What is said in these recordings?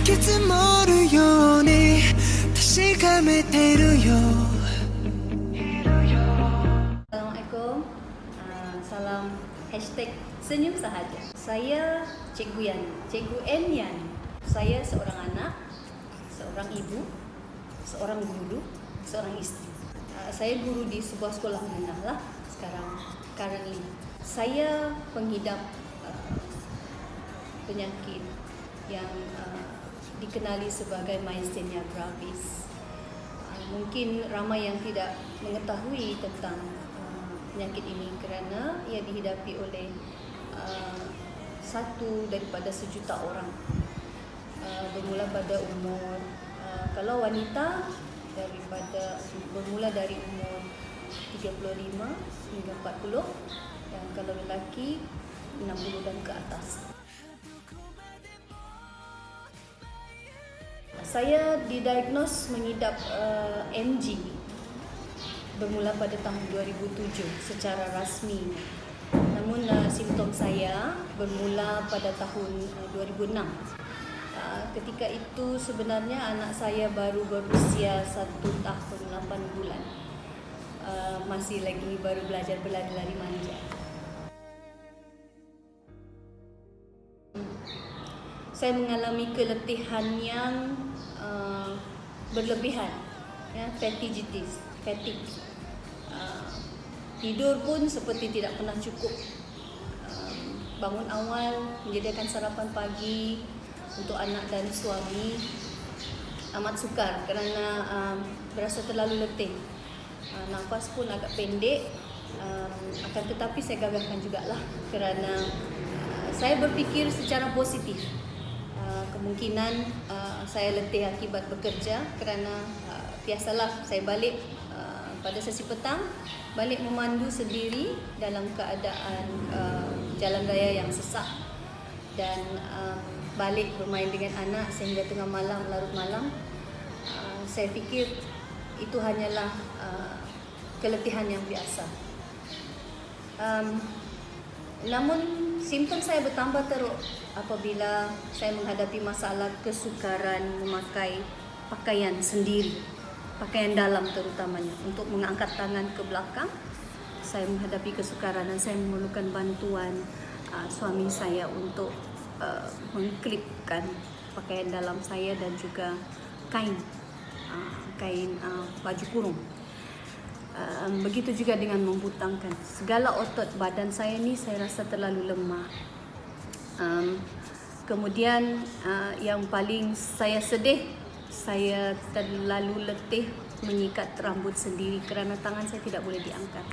き積もるように確かめてるよ Assalamualaikum. Salam #senyum sahaja. Saya Cikgu Yani, Cikgu N Yani. Saya seorang anak, seorang ibu, seorang guru, seorang isteri. Saya guru di sebuah sekolah menengah lah sekarang, currently. Saya pengidap penyakit yang dikenali sebagai myasthenia gravis. Mungkin ramai yang tidak mengetahui tentang penyakit ini kerana ia dihidapi oleh satu daripada sejuta orang. Bermula pada umur kalau wanita bermula dari umur 35 hingga 40, dan kalau lelaki 60 dan ke atas. Saya didiagnos mengidap MG bermula pada tahun 2007 secara rasmi. Namun simptom saya bermula pada tahun 2006. Ketika itu sebenarnya anak saya baru berusia 1 tahun 8 bulan. Masih lagi baru belajar berlari-lari manja. Saya mengalami keletihan yang berlebihan, ya, fatigue. Tidur pun seperti tidak pernah cukup. Bangun awal, menyediakan sarapan pagi untuk anak dan suami amat sukar kerana berasa terlalu letih. Nafas pun agak pendek, akan tetapi saya gagahkan jugalah kerana saya berfikir secara positif. Kemungkinan saya letih akibat bekerja kerana biasalah saya balik pada sesi petang, balik memandu sendiri dalam keadaan jalan raya yang sesak, dan balik bermain dengan anak sehingga tengah malam, larut malam. Saya fikir itu hanyalah keletihan yang biasa. Namun simptom saya bertambah teruk apabila saya menghadapi masalah kesukaran memakai pakaian sendiri, pakaian dalam terutamanya. Untuk mengangkat tangan ke belakang, saya menghadapi kesukaran dan saya memerlukan bantuan suami saya untuk mengklipkan pakaian dalam saya dan juga kain baju kurung. Begitu juga dengan membutangkan. Segala otot badan saya ni saya rasa terlalu lemah. Kemudian yang paling saya sedih, saya terlalu letih menyikat rambut sendiri kerana tangan saya tidak boleh diangkat.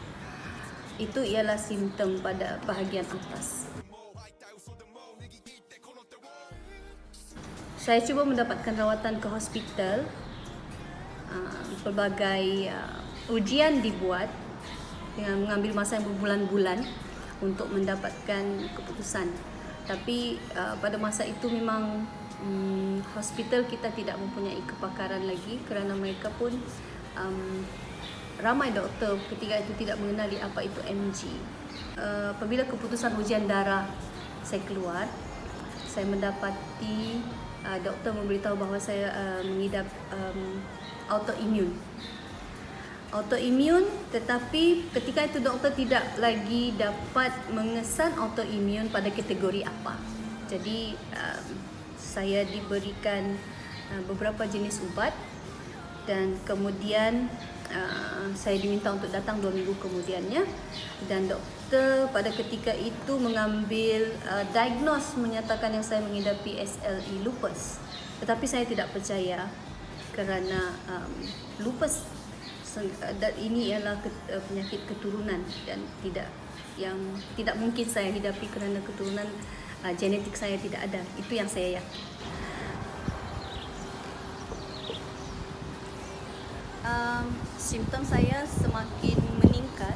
Itu ialah simptom pada bahagian atas. Saya cuba mendapatkan rawatan ke hospital. Pelbagai ujian dibuat dengan mengambil masa yang berbulan-bulan untuk mendapatkan keputusan. Tapi pada masa itu memang hospital kita tidak mempunyai kepakaran lagi kerana mereka pun ramai doktor ketika itu tidak mengenali apa itu MG. Apabila keputusan ujian darah saya keluar, saya mendapati doktor memberitahu bahawa saya mengidap autoimun, tetapi ketika itu doktor tidak lagi dapat mengesan autoimun pada kategori apa. Jadi saya diberikan beberapa jenis ubat dan kemudian saya diminta untuk datang 2 minggu kemudiannya, dan doktor pada ketika itu mengambil diagnos menyatakan yang saya mengidapi SLE lupus. Tetapi saya tidak percaya kerana lupus ini ialah penyakit keturunan dan tidak mungkin saya hidapi kerana keturunan genetik saya tidak ada. Itu yang saya yakin. Simptom saya semakin meningkat,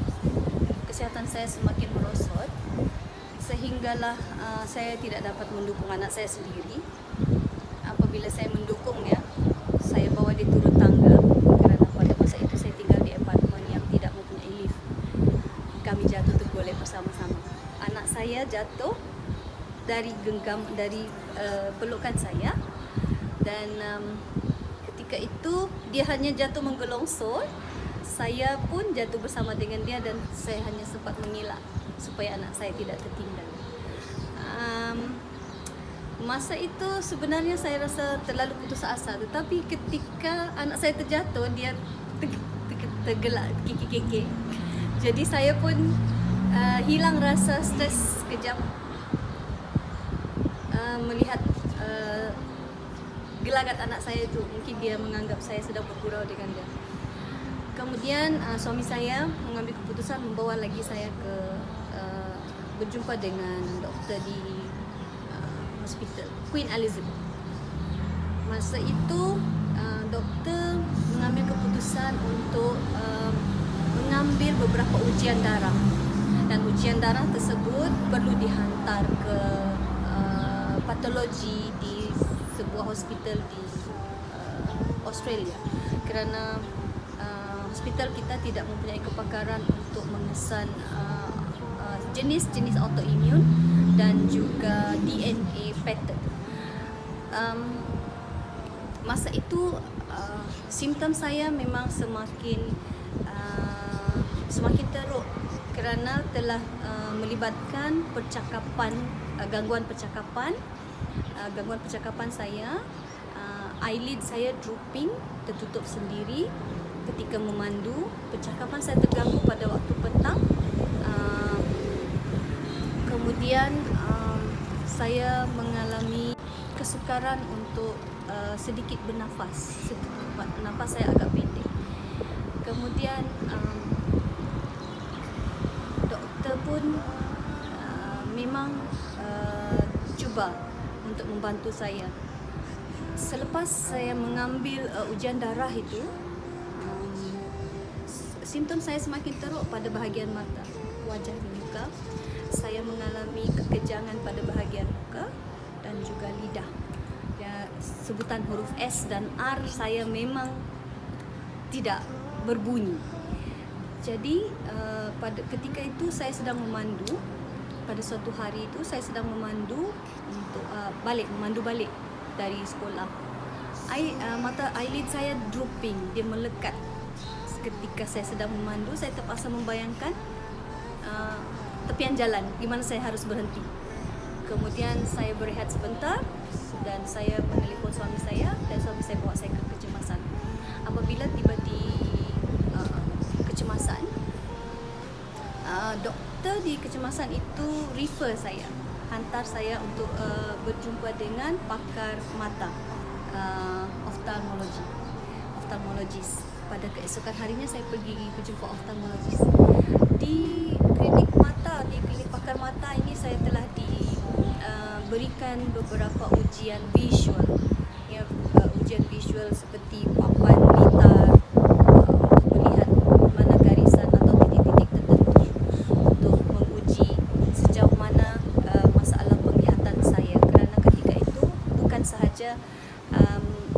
kesihatan saya semakin merosot, sehinggalah saya tidak dapat mendukung anak saya sendiri. Apabila saya mendukungnya, saya bawa dia turun tangga kerana pada masa itu saya tinggal di apartmen yang tidak mempunyai lift. Kami jatuh tergolek bersama-sama. Anak saya jatuh dari pelukan saya Dan ketika itu dia hanya jatuh menggelongsor, saya pun jatuh bersama dengan dia dan saya hanya sempat mengelak supaya anak saya tidak tertinggal. Masa itu sebenarnya saya rasa terlalu putus asa, tetapi ketika anak saya terjatuh, dia tergelak kekek. Jadi saya pun hilang rasa stres sekejap melihat gelagat anak saya itu. Mungkin dia menganggap saya sedang bergurau dengan dia. Kemudian suami saya mengambil keputusan membawa lagi saya ke berjumpa dengan doktor di hospital Queen Elizabeth. Masa itu doktor mengambil keputusan untuk mengambil beberapa ujian darah, dan ujian darah tersebut perlu dihantar ke patologi di sebuah hospital di Australia, kerana hospital kita tidak mempunyai kepakaran untuk mengesan jenis-jenis autoimun dan juga DNA pattern. Masa itu simptom saya memang semakin teruk kerana telah melibatkan percakapan, gangguan percakapan saya. Eyelid saya drooping, tertutup sendiri ketika memandu. Percakapan saya terganggu pada waktu petang. Kemudian saya mengalami kesukaran untuk sedikit bernafas. Nafas saya agak pendek. Kemudian doktor pun memang cuba untuk membantu saya. Selepas saya mengambil ujian darah itu, simptom saya semakin teruk pada bahagian mata, wajah dibuka. Saya mengalami kekejangan pada bahagian muka dan juga lidah. Ya, sebutan huruf S dan R saya memang tidak berbunyi. Jadi pada ketika itu saya sedang memandu. Pada suatu hari itu saya sedang memandu untuk memandu balik dari sekolah. Mata eyelid saya drooping, dia melekat. Ketika saya sedang memandu, saya terpaksa membayangkan tepian jalan di mana saya harus berhenti. Kemudian saya berehat sebentar dan saya menelpon suami saya, dan suami saya bawa saya ke kecemasan. Apabila tiba di kecemasan, doktor di kecemasan itu refer saya, hantar saya untuk berjumpa dengan pakar mata, oftalmologis. Pada keesokan harinya saya pergi berjumpa oftalmologis. Di klinik pakar mata ini saya telah diberikan beberapa ujian visual, ujian visual seperti papan litar untuk melihat mana garisan atau titik-titik tertentu, untuk menguji sejauh mana masalah penglihatan saya, kerana ketika itu bukan sahaja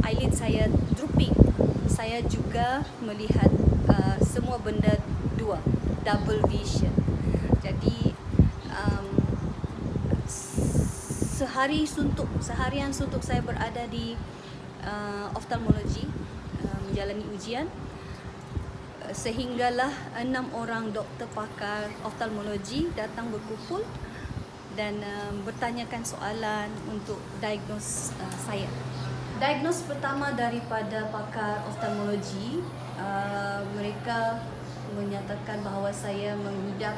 eyelid saya drooping, saya juga melihat semua benda dua, double vision. Jadi seharian suntuk saya berada di oftalmologi, menjalani ujian, sehinggalah 6 orang doktor pakar oftalmologi datang berkumpul dan bertanyakan soalan untuk diagnose saya. Diagnos pertama daripada pakar oftalmologi, mereka menyatakan bahawa saya mengidap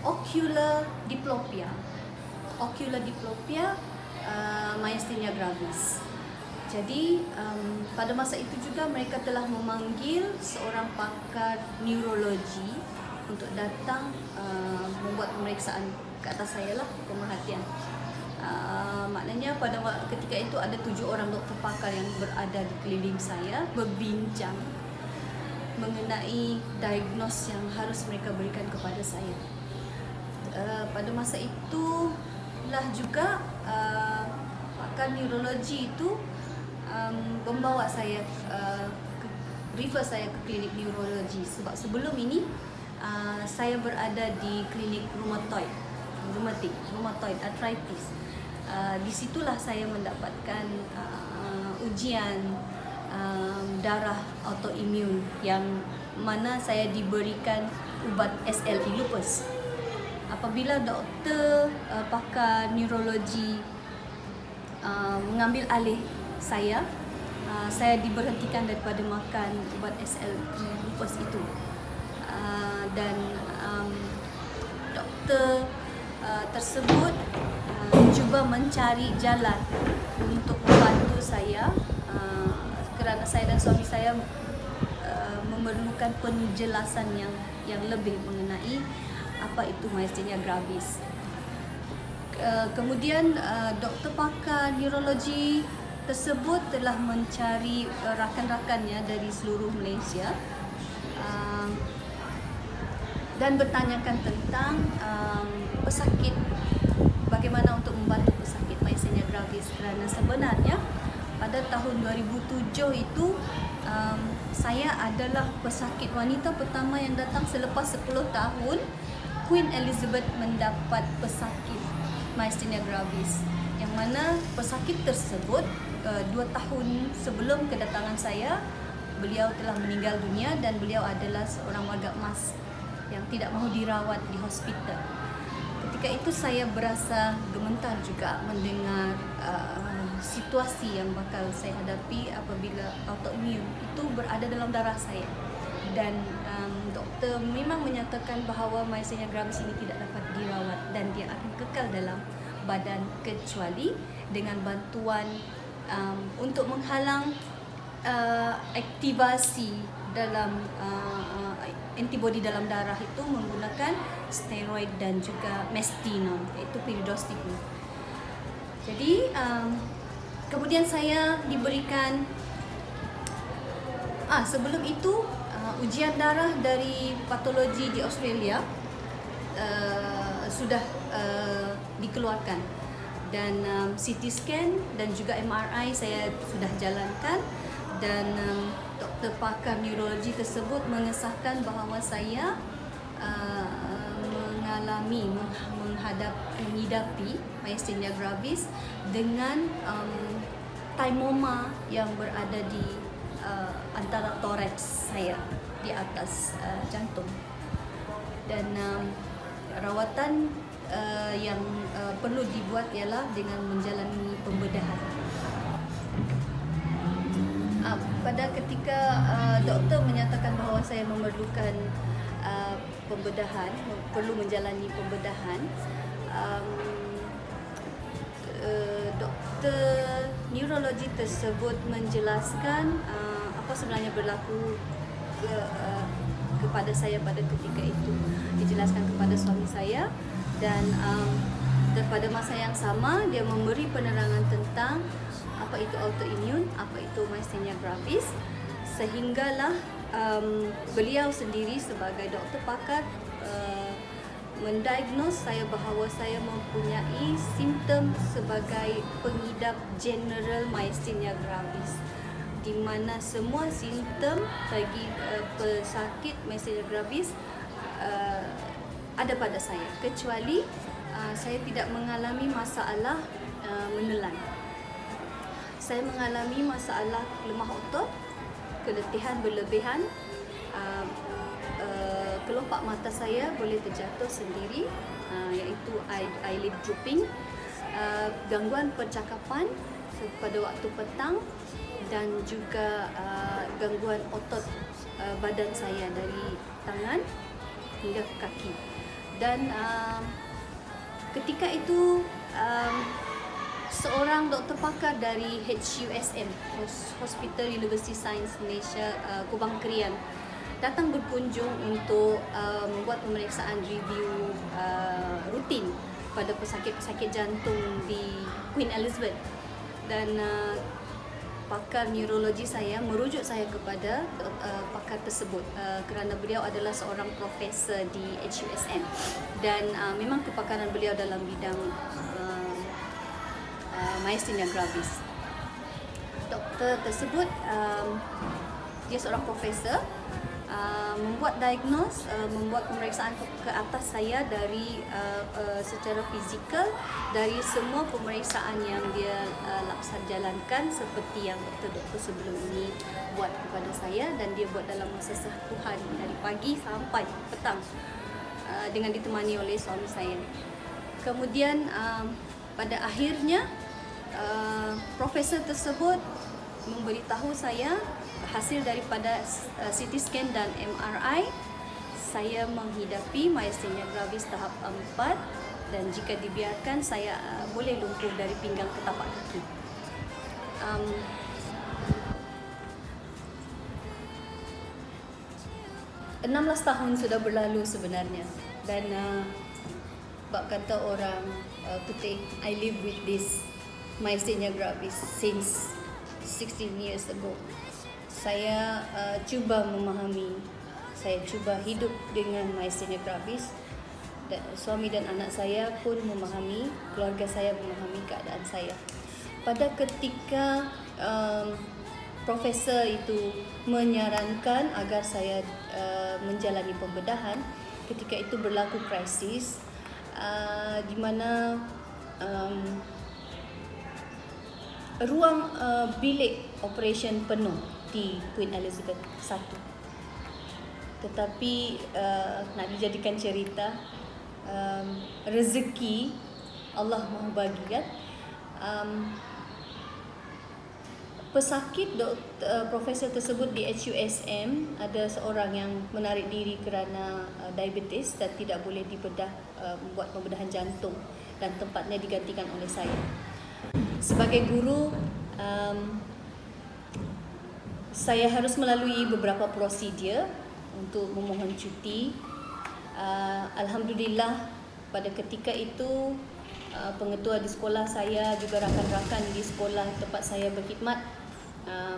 ocular diplopia, myasthenia gravis. Jadi pada masa itu juga mereka telah memanggil seorang pakar neurologi untuk datang membuat pemeriksaan ke atas saya lah, pemerhatian. Maknanya pada ketika itu ada 7 orang doktor pakar yang berada di keliling saya, berbincang mengenai diagnos yang harus mereka berikan kepada saya. Pada masa itu lah juga pakar neurologi itu membawa saya refer saya ke klinik neurologi, sebab sebelum ini saya berada di klinik rheumatoid arthritis. Di situlah saya mendapatkan ujian darah autoimun yang mana saya diberikan ubat SLE lupus. Apabila doktor pakar neurologi mengambil alih saya diberhentikan daripada makan ubat SLE lupus itu. Dan doktor tersebut cuba mencari jalan untuk membantu saya kerana saya dan suami saya memerlukan penjelasan yang lebih mengenai apa itu myasthenia gravis. Kemudian doktor pakar neurologi tersebut telah mencari rakan-rakannya dari seluruh Malaysia dan bertanyakan tentang pesakit, bagaimana untuk membantu pesakit myasthenia gravis, kerana sebenarnya pada tahun 2007 itu saya adalah pesakit wanita pertama yang datang selepas 10 tahun Queen Elizabeth mendapat pesakit myasthenia gravis, yang mana pesakit tersebut 2 tahun sebelum kedatangan saya, beliau telah meninggal dunia dan beliau adalah seorang warga emas yang tidak mahu dirawat di hospital. Ketika itu saya berasa gemetar juga mendengar situasi yang bakal saya hadapi apabila autoimun itu berada dalam darah saya. Dan doktor memang menyatakan bahawa myasthenia gravis ini tidak dapat dirawat dan dia akan kekal dalam badan kecuali dengan bantuan untuk menghalang aktivasi dalam antibody dalam darah itu menggunakan steroid dan juga mestinon, iaitu pyridoxine. Jadi kemudian saya diberikan sebelum itu ujian darah dari patologi di Australia sudah dikeluarkan, dan CT scan dan juga MRI saya sudah jalankan, dan doktor pakar neurologi tersebut mengesahkan bahawa saya menghidapi myasthenia gravis dengan thymoma yang berada di antara toraks saya di atas jantung, dan rawatan yang perlu dibuat ialah dengan menjalani pembedahan. Pada ketika doktor menyatakan bahawa saya memerlukan pembedahan, perlu menjalani pembedahan, doktor neurologi tersebut menjelaskan apa sebenarnya berlaku kepada saya pada ketika itu. Dijelaskan kepada suami saya, dan pada masa yang sama dia memberi penerangan tentang apa itu autoimun, apa itu myasthenia gravis, sehinggalah beliau sendiri sebagai doktor pakar mendiagnos saya bahawa saya mempunyai simptom sebagai pengidap general myasthenia gravis, di mana semua simptom bagi pesakit myasthenia gravis ada pada saya, kecuali saya tidak mengalami masalah menelan. Saya mengalami masalah lemah otot, keletihan berlebihan, kelopak mata saya boleh terjatuh sendiri, iaitu eyelid drooping, gangguan percakapan pada waktu petang, dan juga gangguan otot badan saya dari tangan hingga ke kaki. Dan ketika itu seorang doktor pakar dari HUSM, Hospital University Science Malaysia, Kubang Krian, datang berkunjung untuk membuat pemeriksaan review rutin pada pesakit-pesakit jantung di Queen Elizabeth. Dan pakar neurologi saya merujuk saya kepada pakar tersebut kerana beliau adalah seorang profesor di HUSM, dan memang kepakaran beliau dalam bidang myasthenia gravis. Doktor tersebut dia seorang profesor membuat diagnose, membuat pemeriksaan ke atas saya dari secara fizikal dari semua pemeriksaan yang dia jalankan seperti yang doktor-doktor sebelum ini buat kepada saya, dan dia buat dalam masa satu hari dari pagi sampai petang dengan ditemani oleh suami saya. Kemudian pada akhirnya profesor tersebut memberitahu saya hasil daripada CT scan dan MRI, saya menghidapi myasthenia gravis tahap 4, dan jika dibiarkan saya boleh lumpuh dari pinggang ke tapak kaki. 16 tahun sudah berlalu sebenarnya, dan bak kata orang putih, I live with this myasthenia gravis since 16 years ago. Saya cuba memahami, saya cuba hidup dengan myasthenia gravis. Suami dan anak saya pun memahami, keluarga saya memahami keadaan saya. Pada ketika profesor itu menyarankan agar saya menjalani pembedahan, ketika itu berlaku krisis di mana ruang bilik operation penuh di Queen Elizabeth I. Tetapi nak dijadikan cerita, rezeki Allah Maha bagi kan. Pesakit profesor tersebut di HUSM, ada seorang yang menarik diri kerana diabetes dan tidak boleh dibedah, membuat pembedahan jantung, dan tempatnya digantikan oleh saya. Sebagai guru, saya harus melalui beberapa prosedur untuk memohon cuti. Alhamdulillah pada ketika itu pengetua di sekolah saya, juga rakan-rakan di sekolah tempat saya berkhidmat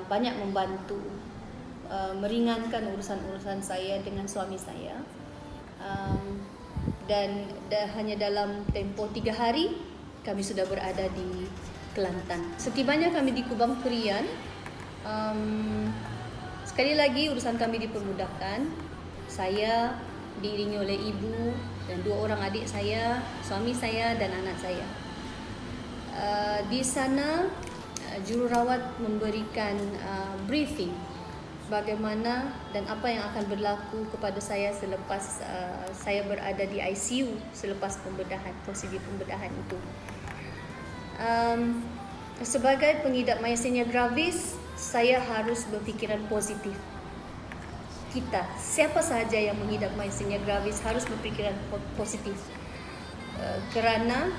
banyak membantu meringankan urusan-urusan saya dengan suami saya. Dan hanya dalam tempoh 3 hari kami sudah berada di Kelantan. Setibanya kami di Kubang Perian, sekali lagi urusan kami dipermudahkan. Saya diiringi oleh ibu dan 2 orang adik saya, suami saya dan anak saya. Di sana jururawat memberikan briefing bagaimana dan apa yang akan berlaku kepada saya selepas saya berada di ICU selepas pembedahan, prosedur pembedahan itu. Sebagai pengidap myasthenia gravis, saya harus berfikiran positif. Kita, siapa sahaja yang mengidap myasthenia gravis harus berfikiran positif, kerana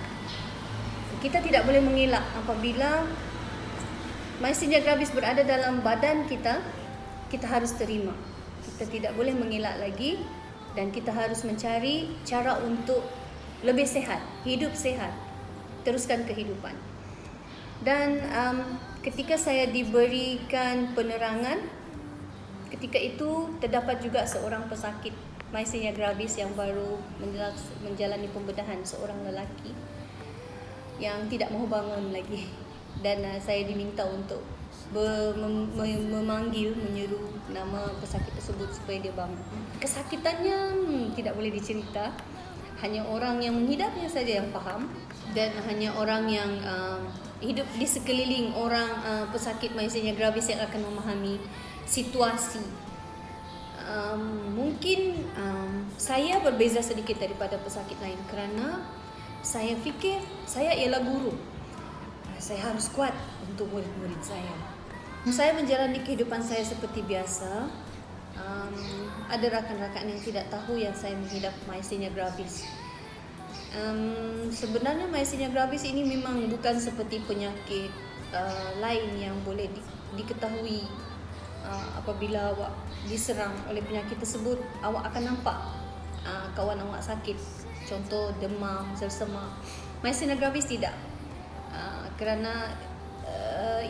kita tidak boleh mengelak apabila myasthenia gravis berada dalam badan kita. Kita harus terima, kita tidak boleh mengelak lagi, dan kita harus mencari cara untuk lebih sehat, hidup sehat, teruskan kehidupan. Dan ketika saya diberikan penerangan, ketika itu terdapat juga seorang pesakit myasthenia gravis yang baru menjalani pembedahan, seorang lelaki yang tidak mahu bangun lagi, dan saya diminta untuk menyeru nama pesakit tersebut supaya dia bangun. Kesakitannya tidak boleh dicerita, hanya orang yang menghidapnya saja yang faham, dan hanya orang yang hidup di sekeliling orang pesakit myasthenia gravis yang akan memahami situasi. Mungkin saya berbeza sedikit daripada pesakit lain kerana saya fikir saya ialah guru. Saya harus kuat untuk murid-murid saya. Saya menjalani kehidupan saya seperti biasa. Ada rakan-rakan yang tidak tahu yang saya mengidap myasthenia gravis. Sebenarnya myasthenia gravis ini memang bukan seperti penyakit lain yang boleh diketahui. Apabila awak diserang oleh penyakit tersebut, awak akan nampak kawan awak sakit. Contoh demam, sersema. Myasthenia gravis tidak. Kerana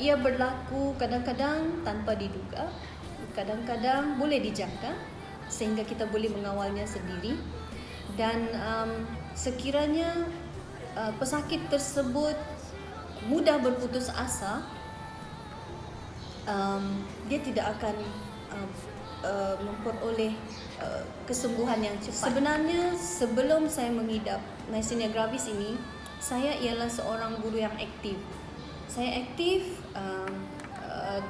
ia berlaku kadang-kadang tanpa diduga, kadang-kadang boleh dijangka, sehingga kita boleh mengawalnya sendiri. Dan sekiranya pesakit tersebut mudah berputus asa, dia tidak akan memperoleh kesembuhan yang cepat. Sebenarnya sebelum saya mengidap myasthenia gravis ini, saya ialah seorang guru yang aktif. Saya aktif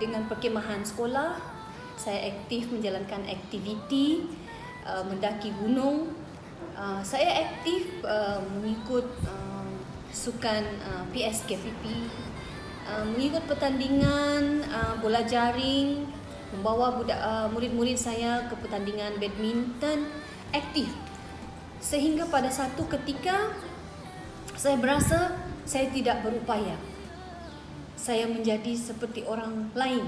dengan perkemahan sekolah. Saya aktif menjalankan aktiviti mendaki gunung. Saya aktif mengikut sukan PSKPP, mengikut pertandingan bola jaring, membawa murid-murid saya ke pertandingan badminton, aktif. Sehingga pada satu ketika saya berasa saya tidak berupaya. Saya menjadi seperti orang lain.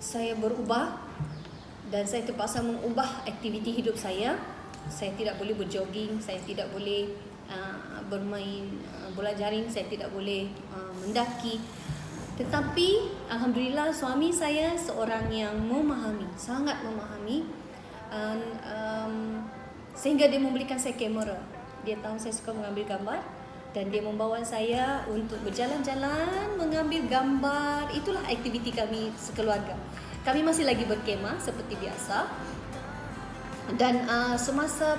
Saya berubah dan saya terpaksa mengubah aktiviti hidup saya. Saya tidak boleh berjogging, saya tidak boleh bermain bola jaring, saya tidak boleh mendaki. Tetapi alhamdulillah suami saya seorang yang memahami, sangat memahami, sehingga dia membelikan saya kamera. Dia tahu saya suka mengambil gambar dan dia membawa saya untuk berjalan-jalan mengambil gambar. Itulah aktiviti kami sekeluarga. Kami masih lagi berkemah seperti biasa. Dan semasa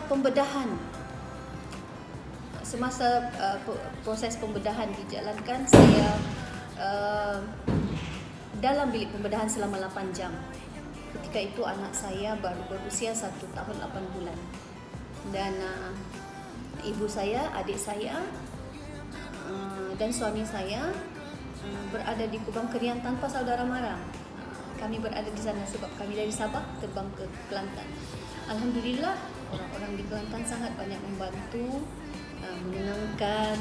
proses pembedahan dijalankan, saya dalam bilik pembedahan selama 8 jam. Ketika itu anak saya baru berusia 1 tahun 8 bulan. Dan ibu saya, adik saya dan suami saya berada di Kubang Kerian tanpa saudara mara. Kami berada di sana sebab kami dari Sabah terbang ke Kelantan. Alhamdulillah, orang-orang di Kelantan sangat banyak membantu, menenangkan,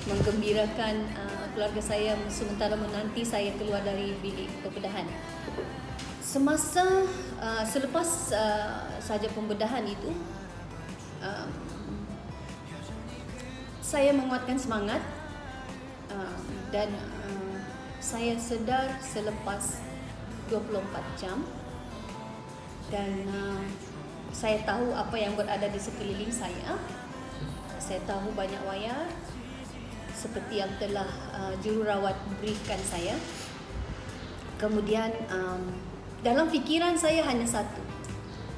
menggembirakan keluarga saya sementara menanti saya keluar dari bilik pembedahan. Selepas saja pembedahan itu, saya menguatkan semangat dan saya sedar selepas 24 jam dan saya tahu apa yang berada di sekeliling saya. Saya tahu banyak wayar seperti yang telah jururawat berikan saya. Kemudian dalam fikiran saya hanya satu.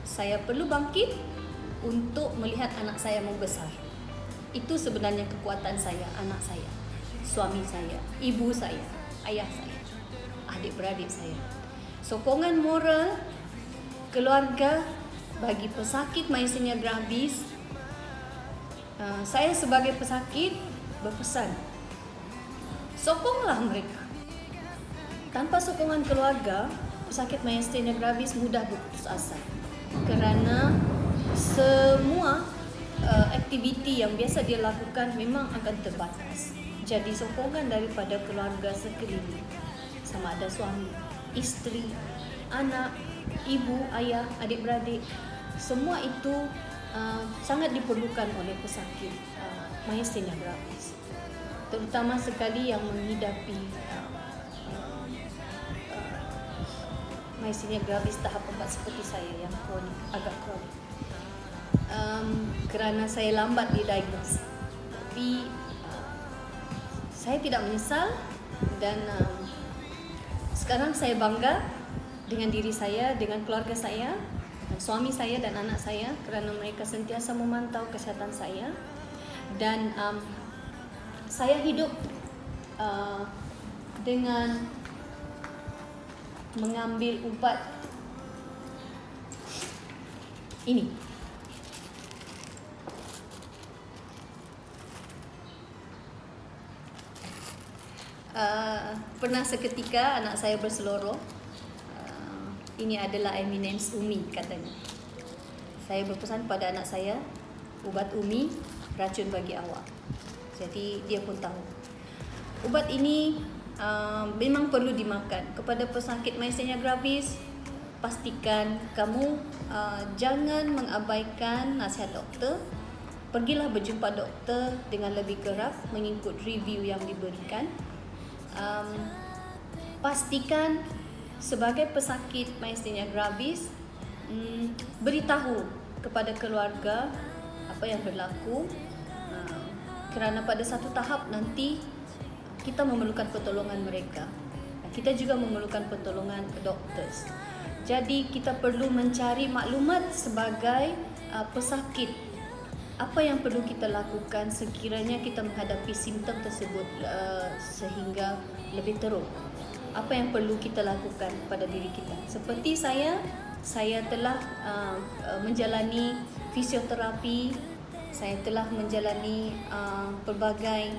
Saya perlu bangkit untuk melihat anak saya membesar. Itu sebenarnya kekuatan saya, anak saya, suami saya, ibu saya, ayah saya, adik-beradik saya. Sokongan moral keluarga bagi pesakit myasthenia gravis. Saya sebagai pesakit berpesan, sokonglah mereka. Tanpa sokongan keluarga, pesakit myasthenia gravis mudah berputus asa kerana semua aktiviti yang biasa dia lakukan memang akan terbatas. Jadi sokongan daripada keluarga sekeliling, sama ada suami, isteri, anak, ibu, ayah, adik-beradik, semua itu sangat diperlukan oleh pesakit myasthenia gravis, terutama sekali yang menghidapi myasthenia gravis tahap 4 seperti saya yang kronik, agak kronik. Kerana saya lambat didiagnose, tapi saya tidak menyesal dan sekarang saya bangga dengan diri saya, dengan keluarga saya, suami saya dan anak saya kerana mereka sentiasa memantau kesihatan saya. Dan saya hidup dengan mengambil ubat ini. Pernah seketika anak saya berseloroh, ini adalah Eminence Umi katanya. Saya berpesan pada anak saya, ubat Umi racun bagi awak. Jadi dia pun tahu. Ubat ini memang perlu dimakan. Kepada pesakit myasthenia gravis, pastikan kamu jangan mengabaikan nasihat doktor. Pergilah berjumpa doktor dengan lebih kerap mengikut review yang diberikan. Pastikan sebagai pesakit myasthenia gravis, beritahu kepada keluarga apa yang berlaku, kerana pada satu tahap nanti kita memerlukan pertolongan mereka. Kita juga memerlukan pertolongan doktor. Jadi kita perlu mencari maklumat sebagai pesakit. Apa yang perlu kita lakukan sekiranya kita menghadapi simptom tersebut sehingga lebih teruk. Apa yang perlu kita lakukan pada diri kita. Seperti saya telah menjalani fisioterapi, saya telah menjalani pelbagai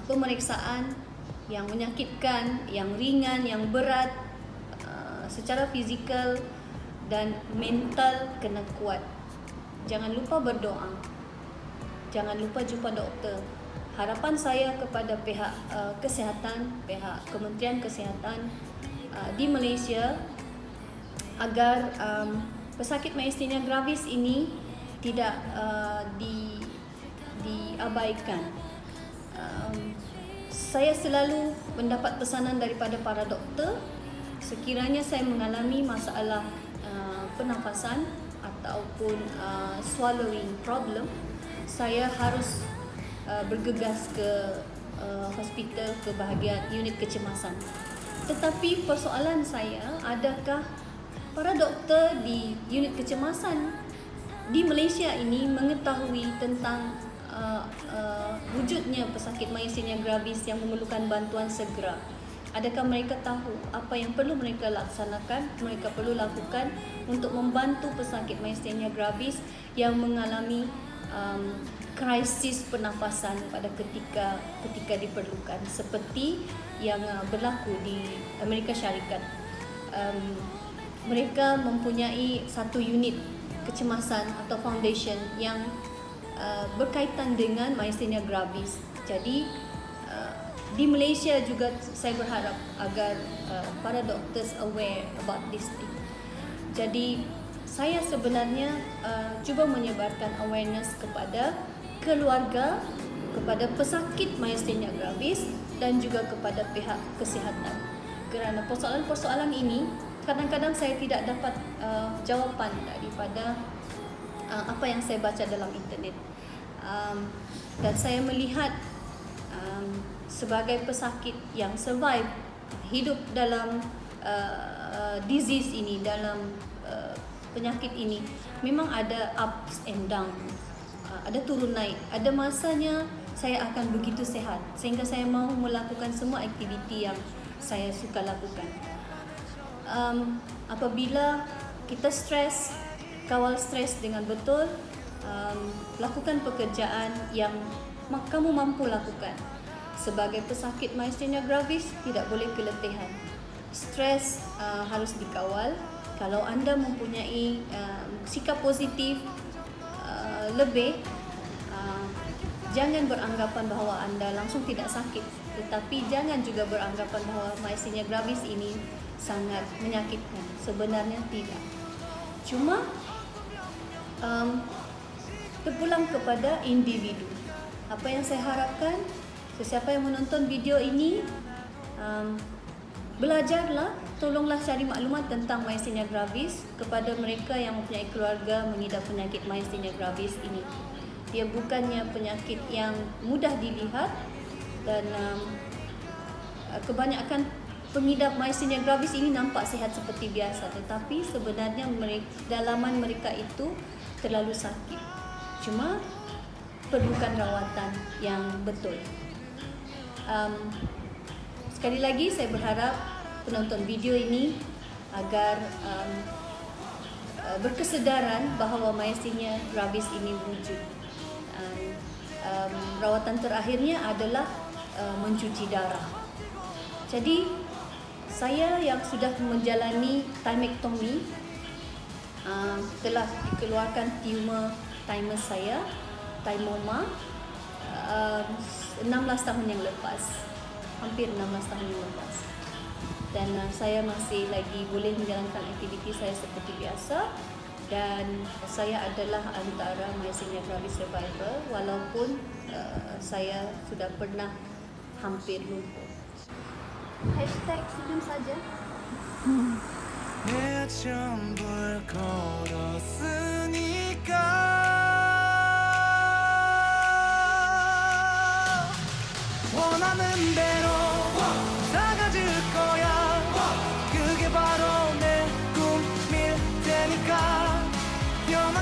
pemeriksaan yang menyakitkan, yang ringan, yang berat, secara fizikal dan mental kena kuat. Jangan lupa berdoa. Jangan lupa jumpa doktor. Harapan saya kepada pihak kesihatan, pihak Kementerian Kesihatan di Malaysia agar pesakit myasthenia gravis ini tidak diabaikan. Saya selalu mendapat pesanan daripada para doktor sekiranya saya mengalami masalah pernafasan ataupun swallowing problem, saya harus bergegas ke hospital, ke bahagian unit kecemasan. Tetapi persoalan saya, adakah para doktor di unit kecemasan di Malaysia ini mengetahui tentang wujudnya pesakit myasthenia gravis yang memerlukan bantuan segera? Adakah mereka tahu apa yang perlu mereka laksanakan, mereka perlu lakukan untuk membantu pesakit myasthenia gravis yang mengalami krisis pernafasan pada ketika diperlukan, seperti yang berlaku di Amerika Syarikat. Mereka mempunyai satu unit kecemasan atau foundation yang berkaitan dengan myasthenia gravis. Jadi di Malaysia juga saya berharap agar para doctors aware about this thing. Jadi saya sebenarnya cuba menyebarkan awareness kepada keluarga, kepada pesakit myasthenia gravis dan juga kepada pihak kesihatan. Kerana persoalan-persoalan ini kadang-kadang saya tidak dapat jawapan daripada apa yang saya baca dalam internet. Dan saya melihat sebagai pesakit yang survive, hidup dalam disease ini, dalam penyakit ini, memang ada ups and downs, ada turun naik. Ada masanya saya akan begitu sehat sehingga saya mahu melakukan semua aktiviti yang saya suka lakukan. Apabila kita stres, kawal stres dengan betul, lakukan pekerjaan yang kamu mampu lakukan. Sebagai pesakit myasthenia gravis, tidak boleh keletihan. Stres harus dikawal. Kalau anda mempunyai sikap positif lebih, jangan beranggapan bahawa anda langsung tidak sakit. Tetapi jangan juga beranggapan bahawa myasthenia gravis ini sangat menyakitkan. Sebenarnya tidak. Cuma terpulang kepada individu. Apa yang saya harapkan, sesiapa yang menonton video ini, belajarlah, tolonglah cari maklumat tentang myasthenia gravis kepada mereka yang mempunyai keluarga mengidap penyakit myasthenia gravis ini. Dia bukannya penyakit yang mudah dilihat dan kebanyakan pengidap myasthenia gravis ini nampak sihat seperti biasa, tetapi sebenarnya dalaman mereka itu terlalu sakit. Cuma perlukan rawatan yang betul. Sekali lagi saya berharap penonton video ini agar berkesedaran bahawa myasthenia gravis ini wujud. Rawatan terakhirnya adalah mencuci darah. Jadi saya yang sudah menjalani thymectomy, telah dikeluarkan tumor thymus saya, thymoma, 16 tahun yang lepas, hampir 16 tahun yang lepas. Dan saya masih lagi boleh menjalankan aktiviti saya seperti biasa, dan saya adalah antara myasthenia gravis survivor walaupun saya sudah pernah hampir lumpuh. #senyum saja. 내 전부를 걸었으니까 원하는 대로 나가질 거야. 그게 바로 내 You're my